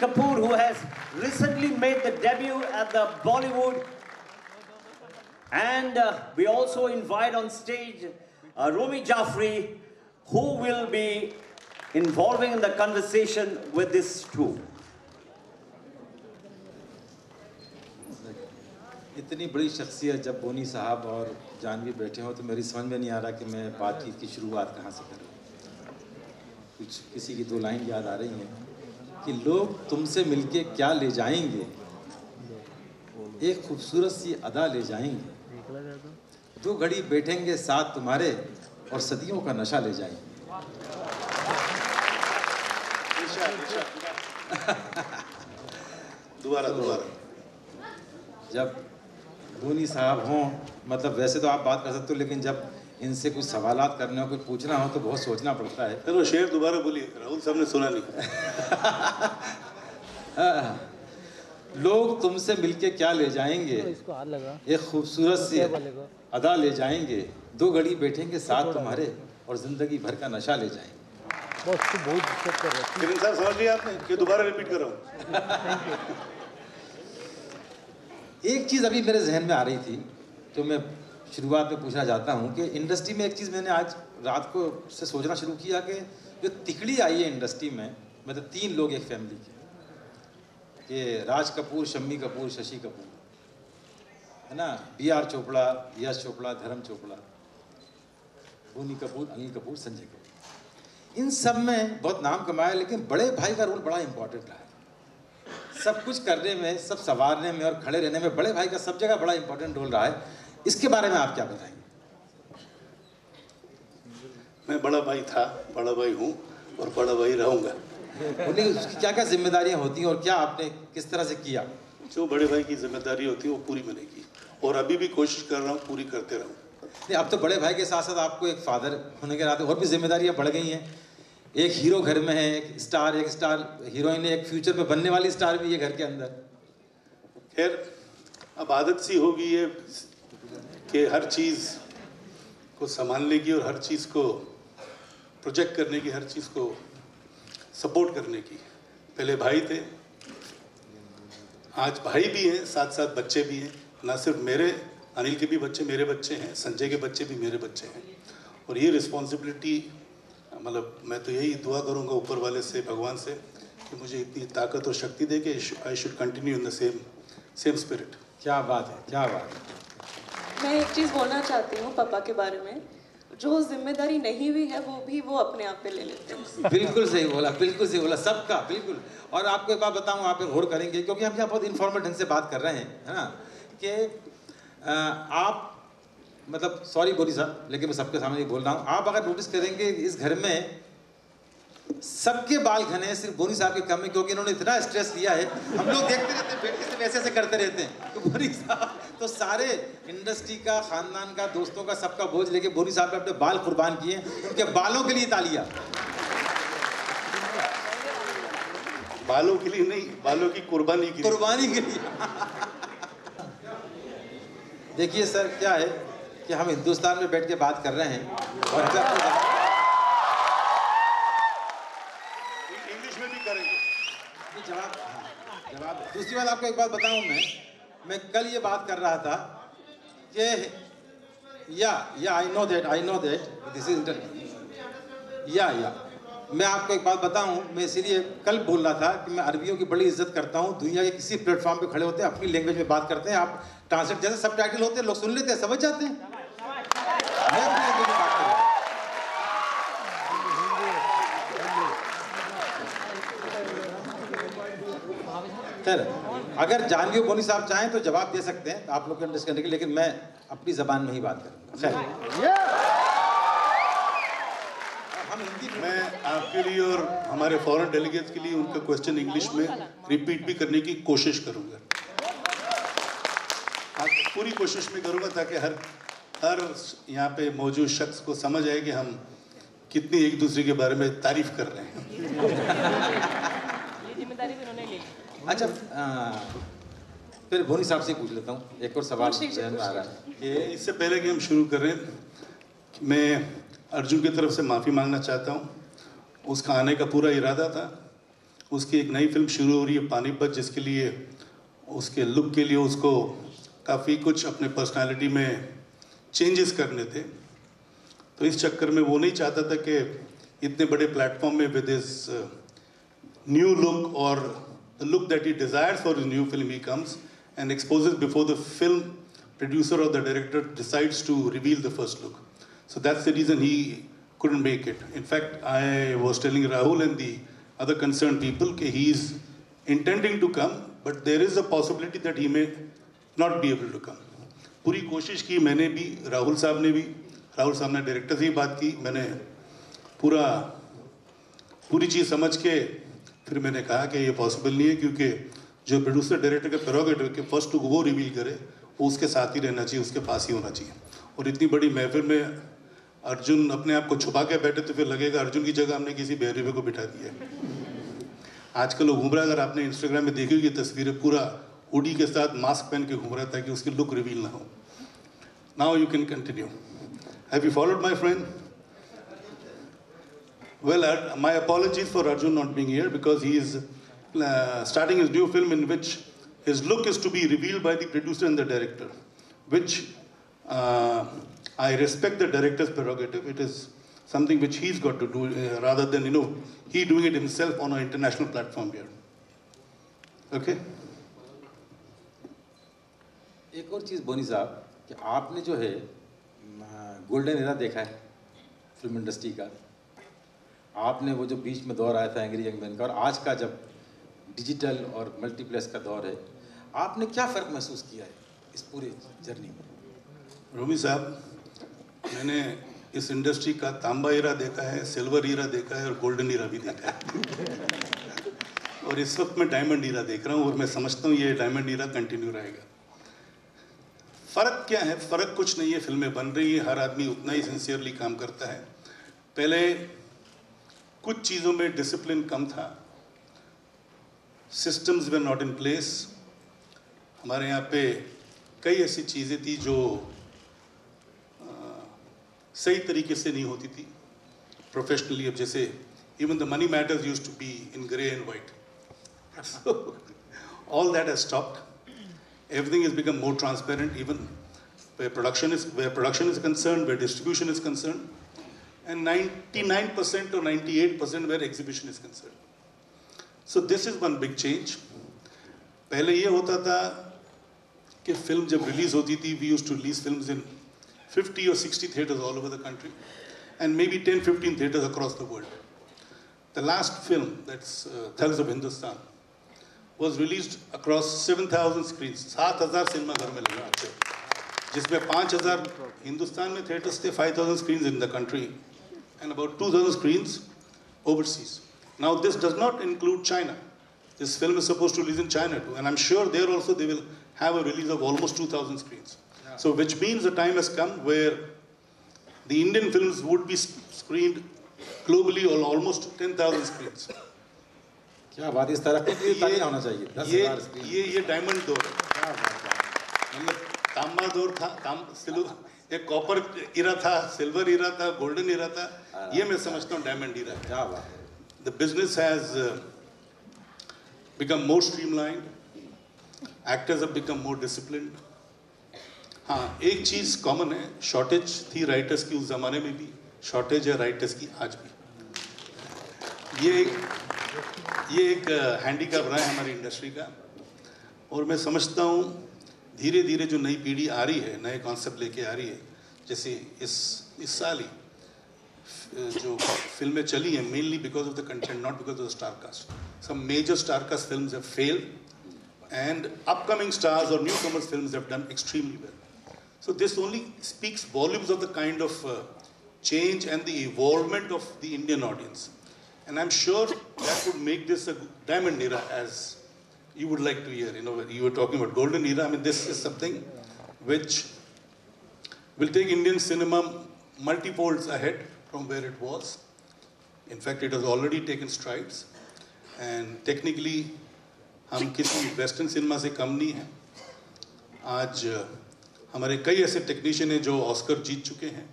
Kapoor, who has recently made the debut at the Bollywood. And we also invite on stage Romi Jaffrey, who will be involving in the conversation with this troupe. इतनी बड़ी शख्सियत जब बोनी साहब और जानवी बैठे हो तो मेरी समझ में नहीं आ रहा कि मैं बातचीत की शुरुआत कहाँ से करूँ। कुछ किसी की दो लाइन याद आ रही हैं कि लोग तुमसे मिलके क्या ले जाएंगे, एक खूबसूरत सी अदा ले जाएंगे, दो घड़ी बैठेंगे साथ तुम्हारे और सदियों का नशा ले जाएंगे। दोबारा जब बोनी साहब हों, मतलब वैसे तो आप बात कर सकते हो, लेकिन जब इनसे कुछ सवालात करने हो, कुछ पूछना हो तो बहुत सोचना पड़ता है। चलो शेर दोबारा बोलिए, राहुल साहब ने सुना नहीं। लोग तुमसे मिलके क्या ले जाएंगे, एक खूबसूरत सी अदा ले जाएंगे, दो घड़ी बैठेंगे साथ तुम्हारे और जिंदगी भर का नशा ले जाएंगे। किरण साहब समझ लिया आपने कि दोबारा रिपीट कर रहा हूँ? एक चीज़ अभी मेरे जहन में आ रही थी तो मैं शुरुआत में पूछना चाहता हूँ कि इंडस्ट्री में एक चीज़ मैंने आज रात को से सोचना शुरू किया कि जो तिकड़ी आई है इंडस्ट्री में, मतलब तीन लोग एक फैमिली के, ये राज कपूर, शम्मी कपूर, शशि कपूर, है ना, BR चोपड़ा, यश चोपड़ा, धर्म चोपड़ा, बोनी कपूर, अनिल कपूर, संजय कपूर, इन सब में बहुत नाम कमाया, लेकिन बड़े भाई का रोल बड़ा इंपॉर्टेंट रहा है। सब कुछ करने में, सब संवारने में और खड़े रहने में बड़े भाई का सब जगह बड़ा इंपॉर्टेंट रोल रहा है। इसके बारे में आप क्या बताएंगे? मैं बड़ा भाई था, बड़ा भाई हूँ और बड़ा भाई रहूँगा। उसकी क्या क्या जिम्मेदारियाँ होती हैं और क्या आपने किस तरह से किया? जो बड़े भाई की जिम्मेदारी होती है वो पूरी मैंने की और अभी भी कोशिश कर रहा हूँ पूरी करते रहूँ। नहीं, अब तो बड़े भाई के साथ साथ आपको एक फादर होने के नाते और भी जिम्मेदारियाँ बढ़ गई हैं। एक हीरो घर में है, एक स्टार हीरोइन है, एक फ्यूचर में बनने वाली स्टार भी है घर के अंदर। खैर अब आदत सी हो गई है कि हर चीज़ को संभालने की और हर चीज़ को प्रोजेक्ट करने की, हर चीज़ को सपोर्ट करने की। पहले भाई थे, आज भाई भी हैं, साथ साथ बच्चे भी हैं। ना सिर्फ मेरे, अनिल के भी बच्चे मेरे बच्चे हैं, संजय के बच्चे भी मेरे बच्चे हैं। और ये रिस्पॉन्सिबिलिटी, मतलब मैं तो यही दुआ करूँगा ऊपर वाले से, भगवान से, कि मुझे इतनी ताकत और शक्ति दे कि I should continue in the same spirit. क्या बात है, क्या बात है। मैं एक चीज़ बोलना चाहती हूँ पापा के बारे में, जो जिम्मेदारी नहीं भी है वो अपने आप पे ले लेते हैं। बिल्कुल सही बोला, बिल्कुल सही बोला, सबका बिल्कुल। और आपको एक बात बताऊँ, आप गौर करेंगे क्योंकि हम यहाँ बहुत इन्फॉर्मल ढंग से बात कर रहे हैं, है ना, कि आप, मतलब सॉरी बोली साहब, लेकिन मैं सबके सामने बोल रहा हूँ, आप अगर नोटिस करेंगे इस घर में सबके बाल घने हैं, सिर्फ बोनी साहब के कम है, क्योंकि इन्होंने इतना स्ट्रेस लिया है। हम लोग देखते रहते हैं, बैठ के वैसे ऐसे करते रहते हैं, तो बोनी साहब तो सारे इंडस्ट्री का, खानदान का, दोस्तों का, सबका बोझ लेके बोनी साहब ने अपने बाल कुर्बान किए। उनके बालों के लिए तालियां। बालों के लिए नहीं, बालों की कुर्बानी के लिए। देखिए सर, क्या है कि हम हिंदुस्तान में बैठ के बात कर रहे हैं और इंग्लिश में भी करेंगे। जवाब। दूसरी बात आपको एक बात बताऊं, मैं कल ये बात कर रहा था कि I know that this is मैं आपको एक बात बताऊं, मैं इसीलिए कल बोल रहा था कि मैं अरबियों की बड़ी इज्जत करता हूं। दुनिया के किसी प्लेटफॉर्म पे खड़े होते हैं, अपनी लैंग्वेज में बात करते हैं, आप ट्रांसलेट जैसे सब टाइटल होते हैं, लोग सुन लेते हैं, समझ जाते हैं। मैं अपनी लैंग्वेज में बात कर रहा हूं। खैर, अगर जानवी और बोनी साहब चाहें तो जवाब दे सकते हैं आप लोग को अंडरस्टैंड करने के, लेकिन मैं अपनी जबान में ही बात करूंगा। मैं आपके लिए और हमारे फॉरेन डेलीगेट्स के लिए उनका क्वेश्चन इंग्लिश में रिपीट भी करने की कोशिश करूंगा। पूरी कोशिश में करूंगा ताकि हर यहाँ पे मौजूद शख्स को समझ आए कि हम कितनी एक दूसरे के बारे में तारीफ कर रहे हैं। अच्छा, फिर बोनी साहब से पूछ लेता हूँ एक और सवाल ध्यान में आ रहा है कि इससे पहले कि हम शुरू करें, मैं अर्जुन की तरफ से माफ़ी मांगना चाहता हूँ। उसका आने का पूरा इरादा था उसकी एक नई फिल्म शुरू हो रही है पानीपत, जिसके लिए उसके लुक के लिए उसको काफ़ी कुछ अपने पर्सनालिटी में चेंजेस करने थे। तो इस चक्कर में वो नहीं चाहता था कि इतने बड़े प्लेटफॉर्म में विद हिज न्यू लुक और the look that he desires for his new film he comes and exposes before the film producer और the director decides to reveal the first look. So that's the reason he couldn't make it. In fact, I was telling Rahul and the other concerned people that he is intending to come, but there is a possibility that he may not be able to come. पूरी कोशिश की मैंने भी, राहुल साहब ने भी, राहुल साहब ने डायरेक्टर से ही बात की, मैंने पूरी चीज़ समझ के फिर मैंने कहा कि ये पॉसिबल नहीं है, क्योंकि जो प्रोड्यूसर डायरेक्टर के प्रेरोगेटिव के फर्स्ट लुक वो रिवील करे, वो उसके साथ ही रहना चाहिए, उसके पास ही होना चाहिए. और इतनी बड़ी महफिल में अर्जुन अपने आप को छुपा के बैठे तो फिर लगेगा अर्जुन की जगह हमने किसी बेहरीवे को बिठा दिया. आजकल वो घूम रहा है, अगर आपने इंस्टाग्राम में देखी होगी तस्वीरें, पूरा हुडी के साथ मास्क पहन के घूम रहा था कि उसकी लुक रिवील ना हो. Now you can continue. Have you followed my friend? Well, my apologies for Arjun not being here, because he is starting his new film in which his look is to be revealed by the producer and the director, which I respect the director's prerogative. It is something which he's got to do rather than, he doing it himself on an international platform here. Okay? एक और चीज़ बोनी साहब, कि आपने जो है golden era देखा है film industry का, आपने वो जो बीच में दौर आया था एंग्री यंग मैन का, और आज का जब डिजिटल और मल्टीप्लेक्स का दौर है, आपने क्या फ़र्क महसूस किया है इस पूरे जर्नी में? रोमी साहब, मैंने इस इंडस्ट्री का तांबा ईरा देखा है, सिल्वर ईरा देखा है और गोल्डन ईरा भी देखा है. और इस वक्त मैं डायमंड ईरा देख रहा हूँ, और मैं समझता हूँ ये डायमंड ईरा कंटिन्यू रहेगा. फ़र्क क्या है? फ़र्क कुछ नहीं है. फिल्में बन रही है, हर आदमी उतना ही सिंसियरली काम करता है. पहले कुछ चीज़ों में डिसिप्लिन कम था, systems were not in place. हमारे यहाँ पे कई ऐसी चीज़ें थी जो सही तरीके से नहीं होती थी प्रोफेशनली. अब जैसे even the money matters used to be in grey and white. So all that has stopped. Everything has become more transparent, even where production is concerned, where distribution is concerned, and 99% or 98% where exhibition is concerned. So this is one big change. पहले ये होता था कि film जब release होती थी, we used to release films in 50 or 60 theaters all over the country, and maybe 10-15 theaters across the world. The last film, that's Thugs of Hindustan, was released across 7,000 screens. 7,000 cinema घर में लगा थे, जिसमें 5,000 हिंदुस्तान में theatres थे, 5,000 screens in the country, and about 2,000 screens overseas. Now this does not include China. This film is supposed to release in China too, and I'm sure there also they will have a release of almost 2,000 screens. So which means the time has come where the Indian films would be screened globally on almost 10,000 screens. क्या बात, इस तरह की तालियां होना चाहिए. 10,000 screen. ये diamond दौर है. मतलब तांबा दौर था, एक कॉपर इरा था, सिल्वर इरा था, गोल्डन इरा था. ये मैं समझता हूँ डायमंड इरा है. क्या बात. The business has become more streamlined. Actors have become more disciplined. हाँ, एक चीज़ कॉमन है, शॉर्टेज थी राइटर्स की उस ज़माने में भी, शॉर्टेज है राइटर्स की आज भी. ये एक हैंडीकैप रहा है हमारी इंडस्ट्री का. और मैं समझता हूँ धीरे धीरे जो नई पीढ़ी आ रही है, नए कॉन्सेप्ट लेके आ रही है, जैसे इस साल ही जो फिल्में चली हैं, mainly because of the content, not because of the star cast. Some major star cast films have failed, and upcoming stars or newcomers films have done extremely well. So this only speaks volumes of the kind of change and the evolvement of the Indian audience. And I'm sure that would make this a diamond era, as you would like to hear. You were talking about golden era. I mean, this is something which will take Indian cinema multi-folds ahead from where it was. In fact, it has already taken strides. And technically, हम किसी western cinema से कम नहीं हैं. आज हमारे कई ऐसे technician हैं जो ऑस्कर जीत चुके हैं.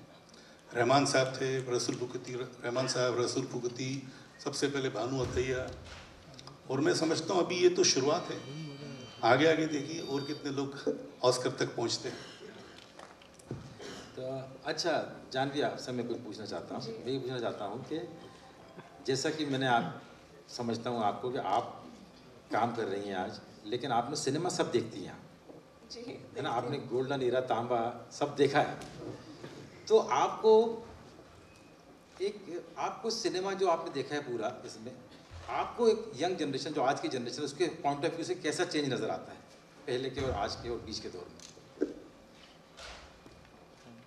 रहमान साहब थे, रसूल फुकती, रहमान साहब, रसूल फुकती, सबसे पहले भानु अथैया, और मैं समझता हूँ अभी ये तो शुरुआत है, आगे आगे देखिए और कितने लोग ऑस्कर तक पहुँचते हैं। तो अच्छा जानवी, आपसे मैं कुछ पूछना चाहता हूँ। मैं ये पूछना चाहता हूँ कि जैसा कि मैंने आप समझता हूँ आपको कि आप काम कर रही हैं आज, लेकिन आपने सिनेमा सब देखती हैं जी, है ना, आपने गोल्डन एरा, तांबा सब देखा है। तो आपको सिनेमा जो आपने देखा है पूरा, इसमें आपको एक यंग जनरेशन जो आज की जनरेशन, उसके पॉइंट ऑफ व्यू से कैसा चेंज नज़र आता है पहले के और आज के और बीच के दौर में?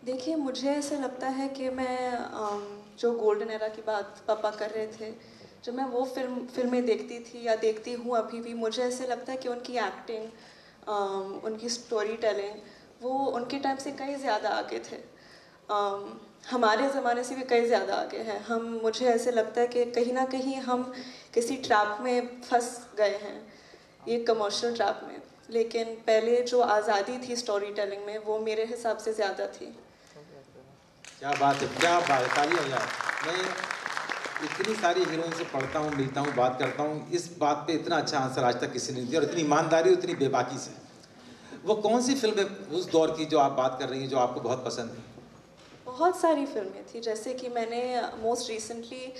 देखिए, मुझे ऐसा लगता है कि मैं जो गोल्डन एरा की बात पापा कर रहे थे, जब मैं वो फिल्में देखती थी या देखती हूँ अभी भी, मुझे ऐसे लगता है कि उनकी एक्टिंग, उनकी स्टोरी टेलिंग, वो उनके टाइम से कई ज़्यादा आगे थे। हमारे ज़माने से भी कई ज़्यादा आगे हैं हम। मुझे ऐसे लगता है कि कहीं ना कहीं हम किसी ट्रैप में फंस गए हैं, ये कमर्शियल ट्रैप में। लेकिन पहले जो आज़ादी थी स्टोरी टेलिंग में, वो मेरे हिसाब से ज़्यादा थी। क्या बात है, क्या बात है, तालियां यार। मैं इतनी सारी हीरोइन से पढ़ता हूँ, मिलता हूँ, बात करता हूँ, इस बात पे इतना अच्छा आंसर आज तक किसी ने नहीं दिया, और इतनी ईमानदारी, उतनी बेबाकी से। वो कौन सी फिल्म है उस दौर की जो आप बात कर रही हैं, जो आपको बहुत पसंद है? बहुत सारी फिल्में थी, जैसे कि मैंने most recently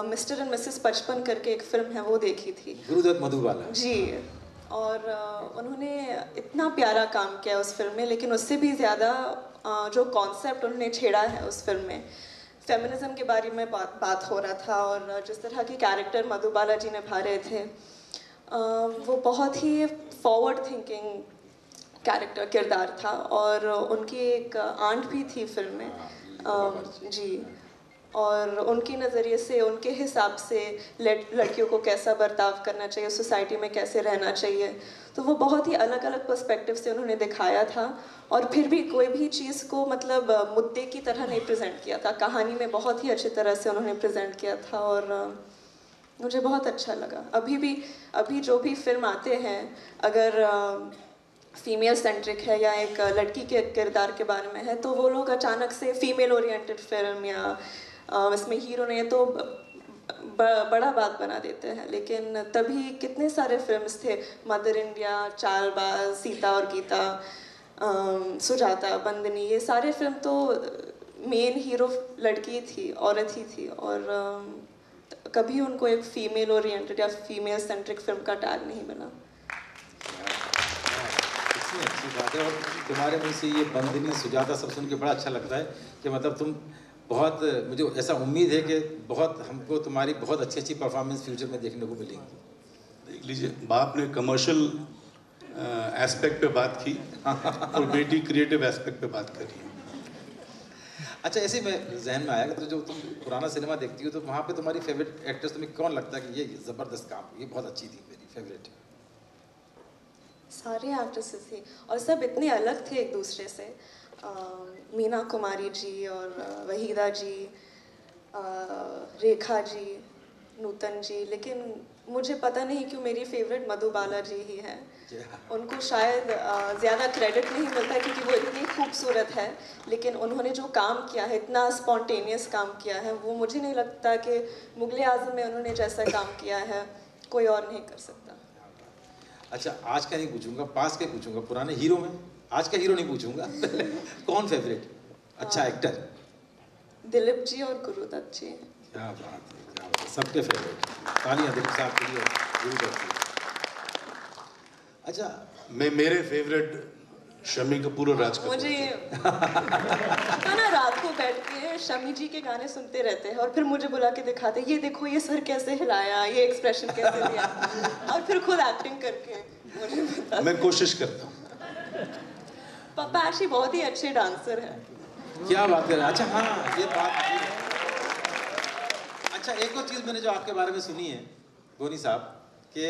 mister and Mrs 55 करके एक फिल्म है, वो देखी थी। गुरुदत्त मधुबाला जी, और उन्होंने इतना प्यारा काम किया उस फिल्म में। लेकिन उससे भी ज़्यादा जो कॉन्सेप्ट उन्होंने छेड़ा है उस फिल्म में, फेमिनिज्म के बारे में बात हो रहा था, और जिस तरह की कैरेक्टर मधुबाला जी निभा रहे थे, वो बहुत ही फॉरवर्ड थिंकिंग किरदार था। और उनकी एक आंट भी थी फिल्म में, जी, और उनके नज़रिए से, उनके हिसाब से लड़कियों को कैसा बर्ताव करना चाहिए, सोसाइटी में कैसे रहना चाहिए, तो वो बहुत ही अलग अलग पर्सपेक्टिव से उन्होंने दिखाया था। और फिर भी कोई भी चीज़ को मतलब मुद्दे की तरह नहीं प्रेजेंट किया था, कहानी में बहुत ही अच्छी तरह से उन्होंने प्रेजेंट किया था, और मुझे बहुत अच्छा लगा। अभी जो भी फिल्म आते हैं, अगर फीमेल सेंट्रिक है या एक लड़की के किरदार के बारे में है, तो वो लोग अचानक से फीमेल ओरिएंटेड फिल्म या इसमें हीरो नहीं है तो बड़ा बात बना देते हैं। लेकिन तभी कितने सारे फिल्म्स थे, मदर इंडिया, चालबाज, सीता और गीता, सुजाता, बंदनी, ये सारे फिल्म तो मेन हीरो लड़की थी, औरत ही थी, और कभी उनको एक फीमेल ओरिएंटेड या फीमेल सेंट्रिक फिल्म का टैग नहीं बना। अच्छी बात है। और तुम्हारे मुँह से ये बंदनी, सुजाता सब सुन के बड़ा अच्छा लगता है कि मतलब तुम बहुत, मुझे ऐसा उम्मीद है कि बहुत हमको तुम्हारी बहुत अच्छी अच्छी परफॉर्मेंस फ्यूचर में देखने को मिलेंगी। देख लीजिए, बाप ने कमर्शियल एस्पेक्ट पे बात की और बेटी क्रिएटिव एस्पेक्ट पे बात करी। अच्छा, ऐसे में जहन में आया कि तो जो तुम पुराना सिनेमा देखती हो, तो वहाँ पे तुम्हारी फेवरेट एक्ट्रेस तुम्हें कौन लगता है कि ये ज़बरदस्त काम, ये बहुत अच्छी थी, मेरी फेवरेट? सारे एक्ट्रेसेस थे और सब इतने अलग थे एक दूसरे से। मीना कुमारी जी और वहीदा जी, रेखा जी, नूतन जी, लेकिन मुझे पता नहीं क्यों मेरी फेवरेट मधुबाला जी ही है। उनको शायद ज़्यादा क्रेडिट नहीं मिलता क्योंकि वो इतनी खूबसूरत है, लेकिन उन्होंने जो काम किया है, इतना स्पॉन्टेनियस काम किया है, वो मुझे नहीं लगता कि मुगले आज़म में उन्होंने जैसा काम किया है कोई और नहीं कर सकता। अच्छा, आज का नहीं पूछूंगा, पास के पूछूंगा, पुराने हीरो में। आज का हीरो नहीं पूछूंगा कौन फेवरेट अच्छा एक्टर? दिलीप जी और गुरुदत्त जी। क्या बात है, क्या बात है, सबके फेवरेट। तालियां दिलीप साहब के लिए, गुरुदत्त जी। अच्छा, मेरे फेवरेट शम्मी कपूर और राज कपूर। मुझे पता ना, रात को बैठ के शम्मी जी के गाने सुनते रहते हैं और फिर मुझे बुला के दिखाते, ये देखो ये सर कैसे हिलाया, ये एक्सप्रेशन कैसे दिया, और फिर खुद एक्टिंग करके मुझे बता। मैं कोशिश करता हूँ। पापा actually बहुत ही अच्छे डांसर हैं। क्या बात कर रहे हैं। अच्छा हाँ, ये बात। अच्छा, एक और चीज़ मैंने जो आपके बारे में सुनी है गोनी साहब, कि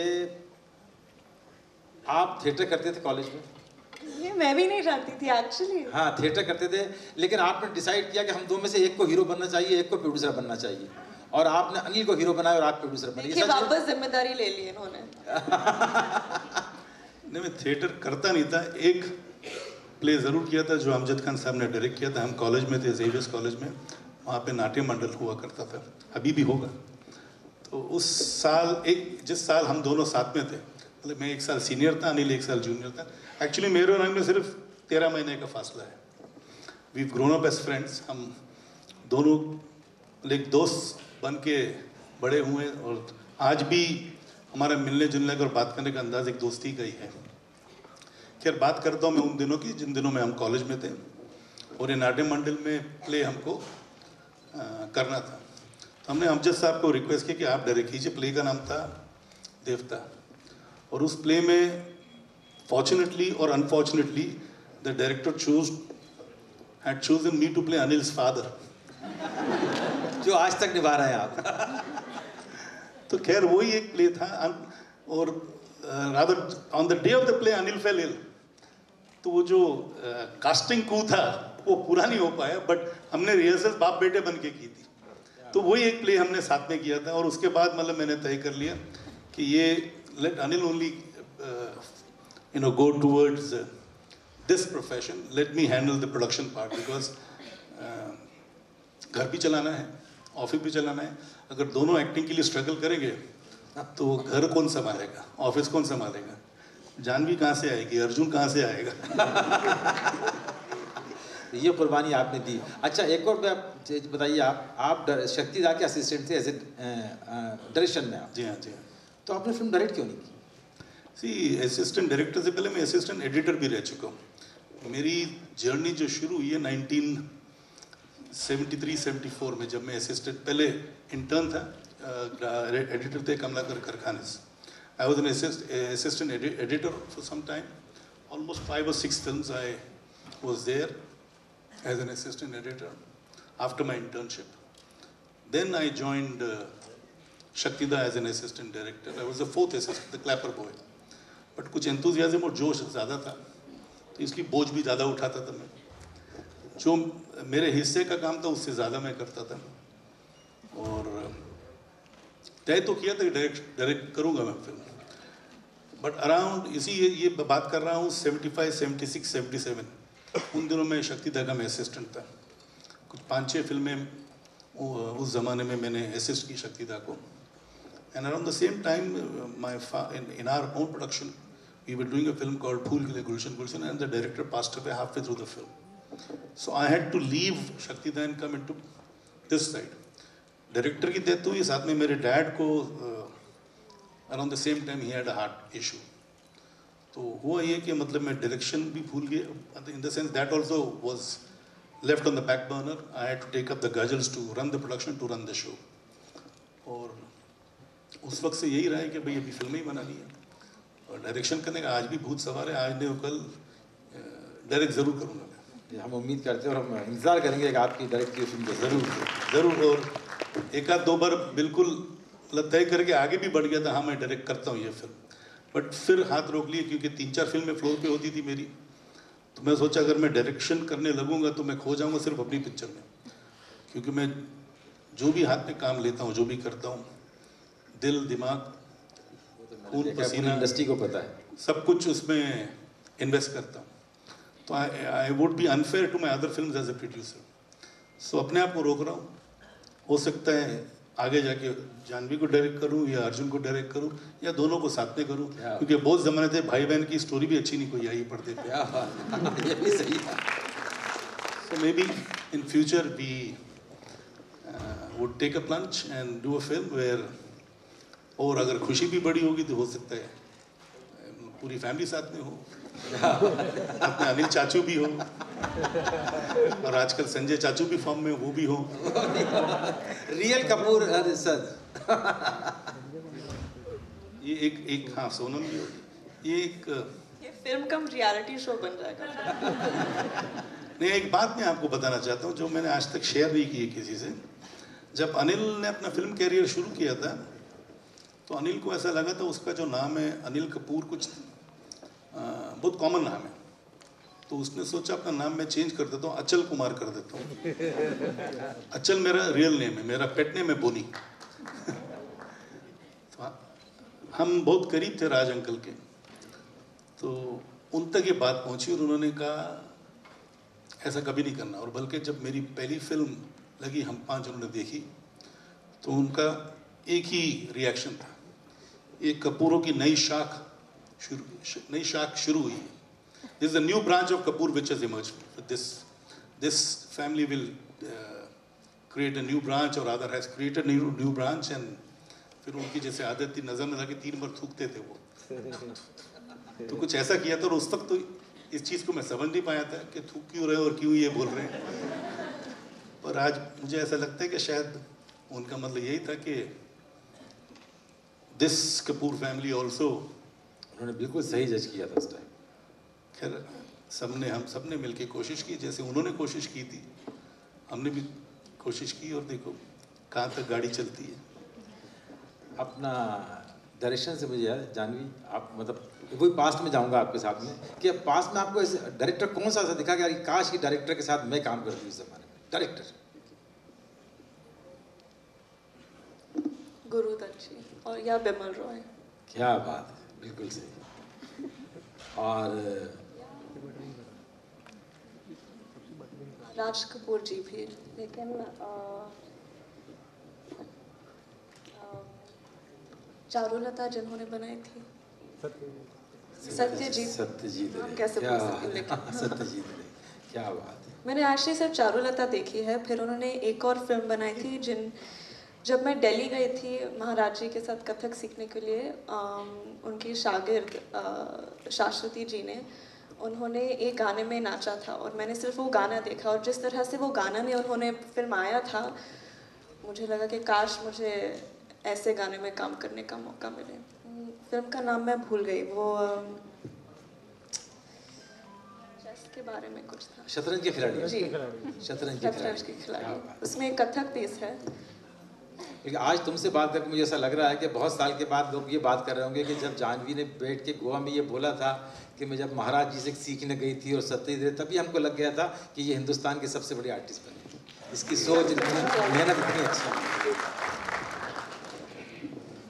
आप थिएटर करते थे कॉलेज में। ये मैं भी नहीं जानती थी एक्चुअली। हाँ, थिएटर करते थे, लेकिन आपने डिसाइड किया कि हम दो में से एक को हीरो बनना चाहिए, एक को प्रोड्यूसर बनना चाहिए, और आपने अनिल को हीरो बनाया और आप प्रोड्यूसर बने। देखिए, वापस जिम्मेदारी ले ली इन्होंने। नहीं, मैं थिएटर करता नहीं था। एक प्ले ज़रूर किया था जो अमजद खान साहब ने डायरेक्ट किया था। हम कॉलेज में थे, जेवियर्स कॉलेज में, वहाँ पे नाट्य मंडल हुआ करता था, अभी भी होगा। तो उस साल जिस साल हम दोनों साथ में थे, मतलब मैं 1 साल सीनियर था, अनिल 1 साल जूनियर था। एक्चुअली मेरे और अनिल में सिर्फ 13 महीने का फासला है। We grown up as friends. हम दोनों एक दोस्त बन के बड़े हुए और आज भी हमारा मिलने जुलने का और बात करने का अंदाज एक दोस्ती का ही है। खैर, बात करता हूँ मैं उन दिनों की जिन दिनों में हम कॉलेज में थे और ये नाट्य मंडल में प्ले हमको करना था। तो हमने अमजद साहब को रिक्वेस्ट किया कि आप डायरेक्ट कीजिए। प्ले का नाम था देवता, और उस प्ले में फॉर्चुनेटली और unfortunately the director had chosen me to play Anil's father, जो आज तक निभा रहे हैं आप। तो खैर वही एक प्ले था। और rather on the day of the play Anil fell ill, तो वो जो कास्टिंग कू था वो पूरा नहीं हो पाया, बट हमने रिहर्सल बाप बेटे बन के की थी। तो वही एक प्ले हमने साथ में किया था। और उसके बाद मतलब मैंने तय कर लिया कि ये let Anil only go towards this profession, let me handle the production part, because घर भी चलाना है, ऑफिस भी चलाना है। अगर दोनों एक्टिंग के लिए स्ट्रगल करेंगे तो घर कौन संभालेगा, ऑफिस कौन संभालेगा, जानवी कहाँ से आएगी, अर्जुन कहाँ से आएगा। ये कुर्बानी आपने दी। अच्छा, एक और बताइए, आप शक्तिदा के असिस्टेंट थे एज ए डायरेक्शन में। जी हाँ, जी हाँ। तो आपने फिल्म डायरेक्ट क्यों नहीं की? असिस्टेंट डायरेक्टर से पहले मैं असिस्टेंट एडिटर भी रह चुका हूँ। मेरी जर्नी जो शुरू हुई है 1973-74 में, जब मैं असिस्टेंट, पहले इंटर्न था, एडिटर थे Kamlakar Karkhanis. I was an assistant editor for some time, almost 5 or 6 films I was there as an assistant editor after my internship. Then I joined Shaktida as an assistant director. I was the 4th assistant, the clapper boy. But कुछ enthusiasm और जोश ज़्यादा था, तो इसलिए बोझ भी ज़्यादा उठाता था मैं। जो मेरे हिस्से का काम था उससे ज़्यादा मैं करता था। और तय तो किया था कि डायरेक्ट करूँगा मैं फिल्म। बट अराउंड ये बात कर रहा हूँ 75, 76, 77, उन दिनों में शक्तिदा का मैं असिस्टेंट था। कुछ 5-6 फिल्में उस ज़माने में मैंने असिस्ट की शक्तिदा को। And around the same time, in our own production, we were doing a film called Phool Khile Gulshan Gulshan, and the director passed away halfway through the film. So I had to leave Shaktida and come into this side. Director की death हुई, साथ में मेरे dad को around the same time he had a heart issue. तो हुआ ये कि मतलब मैं direction भी भूल गया, in the sense that also was left on the back burner. I had to take up the cudgels to run the production, to run the show. और उस वक्त से यही रहा है कि भाई अभी फिल्में ही बनानी है, और डायरेक्शन करने का आज भी भूत सवार है। आज नहीं तो कल डायरेक्ट ज़रूर करूँगा मैं। हम उम्मीद करते हैं और हम इंतज़ार करेंगे कि आपकी डायरेक्ट की फिल्म ज़रूर। और 1-2 बार बिल्कुल तय करके आगे भी बढ़ गया था, हाँ मैं डायरेक्ट करता हूँ ये फिल्म, बट फिर हाथ रोक लिए क्योंकि 3-4 फिल्में फ्लोर पे होती थी मेरी। तो मैं सोचा अगर मैं डायरेक्शन करने लगूँगा तो मैं खो जाऊँगा सिर्फ अपनी पिक्चर में, क्योंकि मैं जो भी हाथ में काम लेता हूँ, जो भी करता हूँ, दिल, दिमाग, खून, पसीना, इंडस्ट्री को पता है, सब कुछ उसमें इन्वेस्ट करता हूँ। तो I would be unfair to my other films as a producer. So अपने आप को रोक रहा हूँ। हो सकता है आगे जाके जानवी को डायरेक्ट करूँ या अर्जुन को डायरेक्ट करूँ या दोनों को साथ में करूँ, क्योंकि बहुत ज़माने थे भाई बहन की स्टोरी भी अच्छी नहीं कोई आई पर्दे पे। ये भी सही है। So maybe in future we would take a plunge and do a film where, और अगर खुशी भी बड़ी होगी तो हो सकता है पूरी फैमिली साथ में हो, अपने अनिल चाचू भी हो, और आजकल संजय चाचू भी फॉर्म में, वो भी हो। Real Kapoor sir. ये एक हाँ, सोनम भी होगी। ये फिल्म कम रियलिटी शो बन जाएगा। नहीं, एक बात मैं आपको बताना चाहता हूँ जो मैंने आज तक शेयर नहीं की है किसी से। जब अनिल ने अपना फिल्म कैरियर शुरू किया था तो अनिल को ऐसा लगा था उसका जो नाम है अनिल कपूर कुछ बहुत कॉमन नाम है, तो उसने सोचा अपना नाम मैं चेंज कर देता हूँ, अचल कुमार कर देता हूँ। अचल मेरा रियल नेम है, मेरा पेट नेम है बोनी। तो हम बहुत करीब थे राज अंकल के, तो उन तक ये बात पहुँची और उन्होंने कहा ऐसा कभी नहीं करना। और बल्कि जब मेरी पहली फिल्म लगी हम 5 उन्होंने देखी तो उनका एक ही रिएक्शन था। एक कपूरों की नई शाख शुरू हुई। This is a new branch of Kapoor which has emerged. This family will create a new branch or rather has created a new branch and फिर उनकी जैसे आदत थी नजर न लगे 3 बार थूकते थे वो। तो कुछ ऐसा किया था और उस वक्त तो इस चीज को मैं समझ नहीं पाया था कि थूक क्यों रहे और क्यों ये बोल रहे हैं। पर आज मुझे ऐसा लगता है कि शायद उनका मतलब यही था कि दिस कपूर फैमिली ऑल्सो। उन्होंने बिल्कुल सही जज किया था उस टाइम। खैर हम सबने मिलकर कोशिश की, जैसे उन्होंने कोशिश की थी हमने भी कोशिश की और देखो कहाँ तक गाड़ी चलती है। अपना डायरेक्शन से मुझे याद, जानवी आप मतलब वही पास्ट में जाऊंगा आपके साथ में कि पास्ट में आपको ऐसे डायरेक्टर कौन सा ऐसा दिखा कि यार काश की डायरेक्टर के साथ मैं काम करती उस जमाने में। डायरेक्टर गुरु दत्त जी और या बिमल रॉय। क्या बात है, बिल्कुल सही। और राज कपूर जी भी, लेकिन चारुलता जिन्होंने बनाई थी सत्यजीत हम कैसे बोल सकते हैं, लेकिन सत्यजीत क्या बात है। मैंने एक्चुअली सिर्फ चारुलता देखी है, फिर उन्होंने एक और फिल्म बनाई थी जब मैं दिल्ली गई थी महाराज जी के साथ कथक सीखने के लिए, उनकी शागिर्द शाश्वती जी ने उन्होंने एक गाने में नाचा था और मैंने सिर्फ वो गाना देखा और जिस तरह से वो गाना में उन्होंने फिल्म आया था मुझे लगा कि काश मुझे ऐसे गाने में काम करने का मौका मिले। फिल्म का नाम मैं भूल गई, वो चेस के बारे में कुछ था। शतरंज के खिलाड़ी जी, शतरंज के खिलाड़ी। उसमें एक कथक पीस है। लेकिन आज तुमसे बात करके मुझे ऐसा लग रहा है कि बहुत साल के बाद लोग ये बात कर रहे होंगे कि जब जानवी ने बैठ के गोवा में ये बोला था कि मैं जब महाराज जी से सीखने गई थी और सत्यजीत, तभी हमको लग गया था कि ये हिंदुस्तान के सबसे बड़े आर्टिस्ट बने। इसकी सोच मेहनत इतनी अच्छी।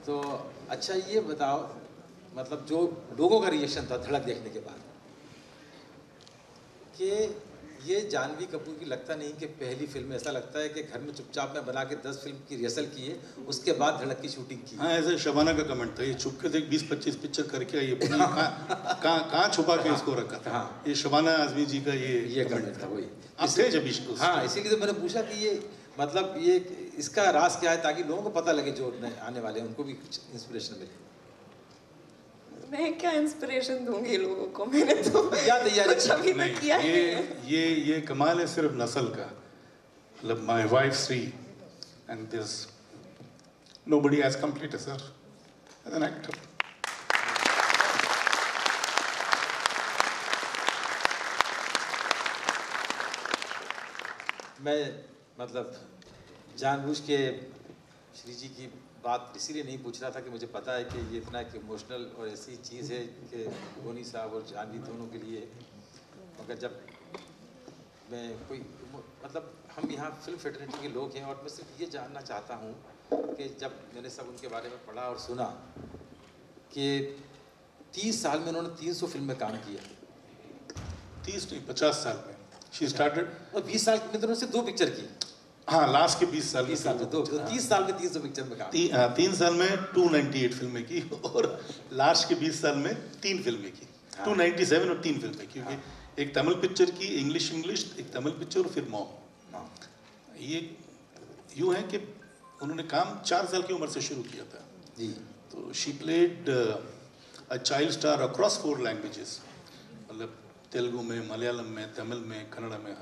तो अच्छा ये बताओ, मतलब जो लोगों का रिएक्शन था धड़क देखने के बाद कि ये जानवी कपूर की लगता नहीं कि पहली फिल्म, ऐसा लगता है कि घर में चुपचाप में बना के 10 फिल्म की रिहर्सल की है, उसके बाद धड़क की शूटिंग की। हाँ, ऐसे शबाना का कमेंट था, ये छुप के देख 20-25 पिक्चर करके आई, कहाँ छुपा के इसको रखा था। हाँ। ये शबाना आजमी जी का ये कमेंट था, वही आप थे जब इसको। हाँ, इसीलिए तो मैंने पूछा कि ये मतलब ये इसका राज क्या है, ताकि लोगों को पता लगे जो आने वाले हैं उनको भी कुछ इंस्पिरेशन मिले। मैं क्या इंस्पिरेशन दूंगी लोगों को, मैंने तो क्या तैयारी अभी तक किया है। ये कमाल है सिर्फ नस्ल का। मतलब my wife Shri and this nobody has completed sir as an actor. मैं मतलब जानबूझ के श्री जी की बात इसीलिए नहीं पूछ रहा था कि मुझे पता है कि ये इतना एक इमोशनल और ऐसी चीज़ है कि गोनी साहब और जानवी दोनों के लिए, मगर जब मैं कोई मतलब हम यहाँ फिल्म फेडरेशन के लोग हैं और मैं सिर्फ ये जानना चाहता हूँ कि जब मैंने सब उनके बारे में पढ़ा और सुना कि 30 साल में उन्होंने 300 फिल्म में काम किया। 30 नहीं 50 साल में शी स्टार्टेड, और 20 साल में उन्होंने सिर्फ 2 पिक्चर की। हाँ, लास्ट के 20 साल 30 साल में 2, 30 साल में 300 पिक्चर में काम। 3 साल में 298 फिल्में की और लास्ट के 20 साल में 3 फिल्में की। 297 और 3 फिल्में, क्योंकि एक तमिल पिक्चर की, इंग्लिश, एक तमिल पिक्चर और फिर मॉम। ये यूँ है कि उन्होंने काम 4 साल की उम्र से शुरू किया था जी। तो she played a child star across 4 languages, मतलब तेलुगु में, मलयालम में, तमिल में, कन्नड़ में,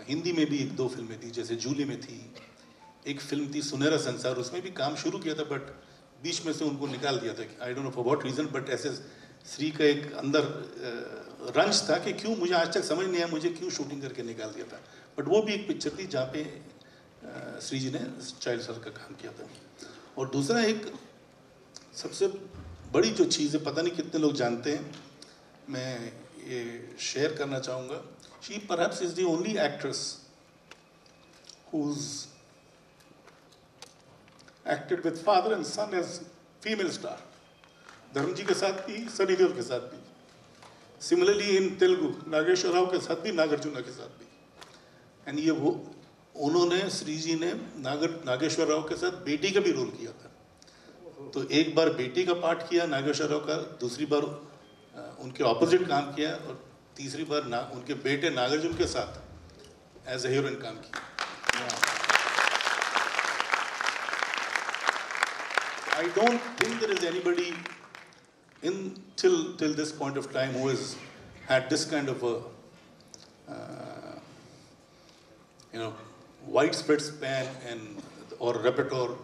हिंदी में भी 1-2 फिल्में थी, जैसे जूली में थी, एक फिल्म थी सुनहरा संसार, उसमें भी काम शुरू किया था बट बीच में से उनको निकाल दिया था। I don't know for what reason, but ऐसे श्री का एक अंदर रंज था कि क्यों, मुझे आज तक समझ नहीं आया मुझे क्यों शूटिंग करके निकाल दिया था। बट वो भी एक पिक्चर थी जहाँ पे श्री जी ने चाइल्ड स्टार का काम किया था। और दूसरा एक सबसे बड़ी जो चीज़ है, पता नहीं कितने लोग जानते हैं, मैं ये शेयर करना चाहूँगा। She perhaps is the only actress who's acted with father and son as female star. धर्म जी के साथ भी, सनी देओल के साथ भी। Similarly in Telugu, Nageshwar Rao के साथ भी, नागार्जुना के साथ भी। And ये वो उन्होंने श्री जी ने नागेश्वर राव के साथ बेटी का भी रोल किया था। तो एक बार बेटी का पार्ट किया नागेश्वर राव का, दूसरी बार उनके ऑपोजिट काम किया, और तीसरी बार उनके बेटे नागार्जुन के साथ एज ए हीरोइन काम किया। I don't think there is anybody till this point of time who has had this kind of a widespread span or repertoire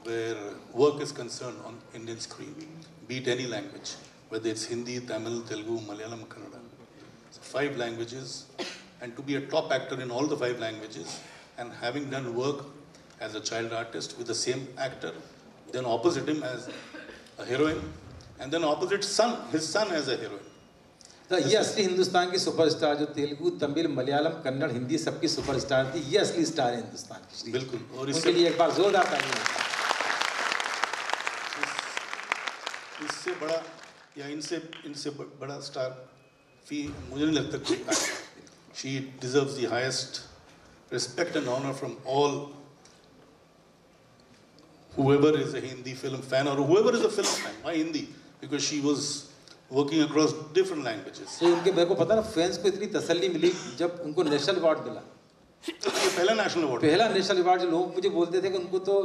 where work is concerned on Indian screen, be it any language, whether it's Hindi, Tamil, Telugu, Malayalam, Kannada. So 5 languages, and to be a top actor in all the 5 languages, and having done work as a child artist with the same actor, then opposite him as a heroine, and then opposite his son as a heroine. तो ये असली हिंदुस्तान की superstar जो तेलुगु, तमिल, मलयालम, कन्नड़, हिंदी सबकी superstar थी, ये असली star है हिंदुस्तान की। बिल्कुल। और इसके लिए एक बार जोरदार तालियां। इससे बड़ा या इनसे बड़ा स्टार मुझे नहीं लगता कोई। She deserves the highest respect and honor from all, whoever is a Hindi film fan or whoever is a film fan. Why Hindi? Because she was working across different languages. तो उनके मेरे को पता ना, फैंस को इतनी तसल्ली मिली जब उनको नेशनल अवार्ड मिला। ये पहला नेशनल अवार्ड, पहला नेशनल अवार्ड। जो लोग मुझे बोलते थे कि उनको तो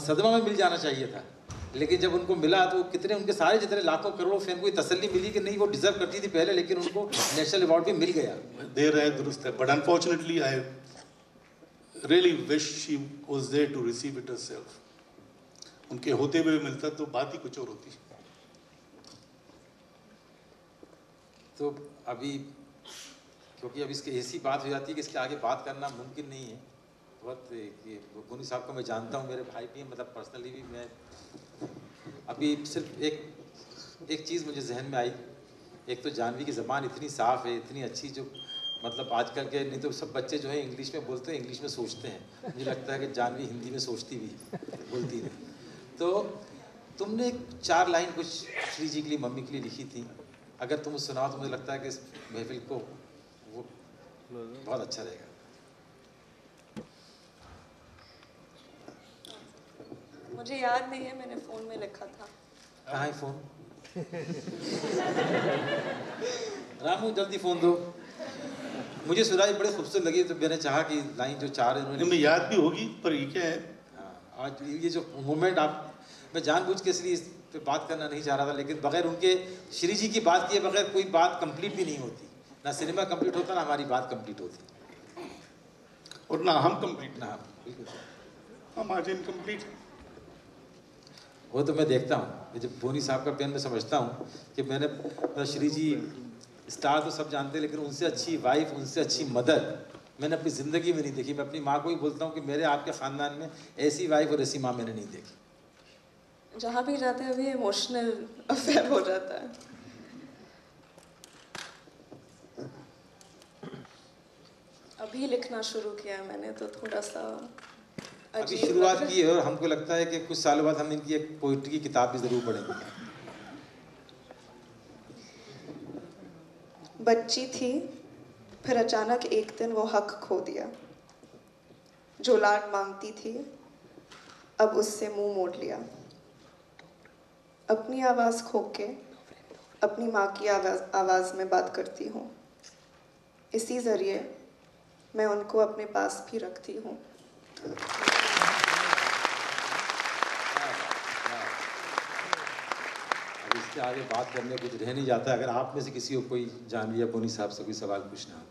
सदमा में मिल जाना चाहिए था, लेकिन जब उनको मिला तो कितने उनके सारे जितने लाखों करोड़ों फैन को ये तसल्ली मिली कि नहीं वो डिजर्व करती थी पहले, लेकिन उनको नेशनल अवार्ड भी मिल गया। देर है दुरुस्त है, but unfortunately I really wish she was there to receive it herself. उनके होते हुए मिलता तो बात ही कुछ और होती। तो अभी क्योंकि अब इसकी ऐसी बात हो जाती है कि इसके आगे बात करना मुमकिन नहीं है। बहुत बोनी साहब को मैं जानता हूँ, मेरे भाई भी हैं, मतलब पर्सनली भी। मैं अभी सिर्फ एक चीज़ मुझे जहन में आई। एक तो जानवी की ज़बान इतनी साफ़ है, इतनी अच्छी, जो मतलब आजकल के नहीं तो सब बच्चे जो है इंग्लिश में बोलते हैं, इंग्लिश में सोचते हैं। मुझे लगता है कि जानवी हिंदी में सोचती भी, बोलती नहीं। तो तुमने 4 लाइन कुछ श्री जी के लिए, मम्मी के लिए लिखी थी, अगर तुम सुनाओ तो मुझे लगता है कि इस महफिल को वो बहुत अच्छा रहेगा। मुझे याद नहीं है, मैंने फ़ोन में लिखा था। कहाँ है फ़ोन? रामू जल्दी फ़ोन दो। मुझे सुनाई बड़ी खूबसूरत लगी, तो मैंने चाहा कि लाइन जो 4 इन्होंने याद भी होगी, पर ये क्या है, आज ये जो मोमेंट मैं जानबूझ के इसलिए इस पे बात करना नहीं चाह रहा था, लेकिन बगैर उनके श्री जी की बात किए बगैर कोई बात कंप्लीट भी नहीं होती। ना सिनेमा कंप्लीट होता, ना हमारी बात कंप्लीट होती, और ना हम कंप्लीट, ना बिल्कुल हम आज इनकम्प्लीट। वो तो मैं देखता हूँ, जब बोनी साहब का पेन मैं समझता हूँ कि मैंने श्री जी स्टार तो सब जानते हैं, लेकिन उनसे अच्छी वाइफ, उनसे अच्छी मदर मैंने अपनी ज़िंदगी में नहीं देखी। मैं अपनी माँ को ही बोलता हूँ कि मेरे आपके ख़ानदान में ऐसी वाइफ और ऐसी माँ मैंने नहीं देखी। जहाँ भी जाते हैं अभी इमोशनल अफेयर हो जाता है। अभी लिखना शुरू किया मैंने, तो थोड़ा सा अभी शुरुआत की है, और हमको लगता है कि कुछ सालों बाद हम इनकी एक पोइट्री की किताब भी ज़रूर पढ़ेंगे। बच्ची थी, फिर अचानक एक दिन वो हक खो दिया। जो लाड मांगती थी, अब उससे मुंह मोड़ लिया। अपनी आवाज़ खो के अपनी माँ की आवाज़ में बात करती हूँ। इसी ज़रिए मैं उनको अपने पास भी रखती हूँ। अब इससे आगे बात करने कुछ रह नहीं जाता। अगर आप में से किसी को कोई जानवी या बोनी साहब से कोई सवाल पूछना हो।